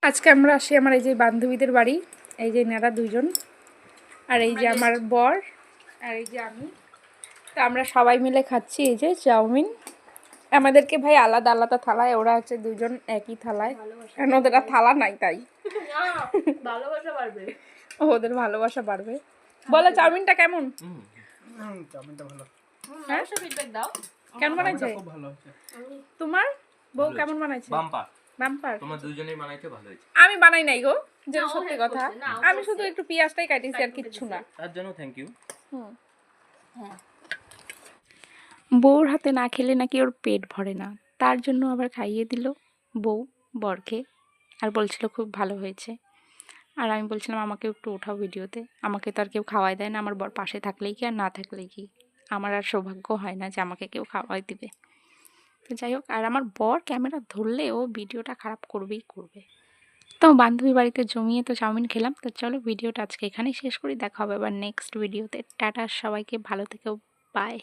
আজকে আমরা আসি আমার এই যে বান্ধবীদের বাড়ি, এই যে এনারা দুজন, আর এই যে আমার বর, আর এই যে আমি। তো আমরা সবাই মিলে খাচ্ছি এই যে চাউমিন। আমাদেরকে ভাই আলাদা আলাদা থালায়, ওরা হচ্ছে দুজন একই থালায়, কারণ ওদের আর থালা নাই তাই। ভালোবাসা বাড়বে, ওদের ভালোবাসা বাড়বে। বলো চাউমিনটা কেমন? চাউমিনটা ভালো। হ্যাঁ ফিডব্যাক দাও। কেমন বানাইছে? খুব ভালো হয়েছে। তোমার বউ কেমন বানাইছে? বাম্পার। বাম্পার। তোমরা দুজনেই বানাইছো, ভালো হয়েছে। আমি বানাই নাই গো, যেটা না, ও সত্যি help কথা। করছে, না, ও আমি করছে। শুধু একটু পেঁয়াজটাই কাটিয়েছি আর কিচ্ছু না। তার জন্য থ্যাংক ইউ। বউর হাতে না খেলে নাকি ওর পেট ভরে না, তার জন্য আবার খাইয়ে দিল বউ বরকে, আর বলছিল খুব ভালো হয়েছে। আর আমি বলছিলাম আমাকে একটু ওঠাও ভিডিওতে, আমাকে তো আর কেউ খাওয়াই দেয় না, আমার বর পাশে থাকলেই কি আর না থাকলেই কি, আমার আর সৌভাগ্য হয় না যে আমাকে কেউ খাওয়াই দিবে। তো যাই হোক, আর আমার বর ক্যামেরা ধরলে ও ভিডিওটা খারাপ করবেই করবে। তো বান্ধবী বাড়িতে জমিয়ে তো চাউমিন খেলাম। তো চলো ভিডিওটা আজকে এখানেই শেষ করি, দেখা হবে আবার নেক্সট ভিডিওতে। টাটা, সবাইকে ভালো থেকো, বাই।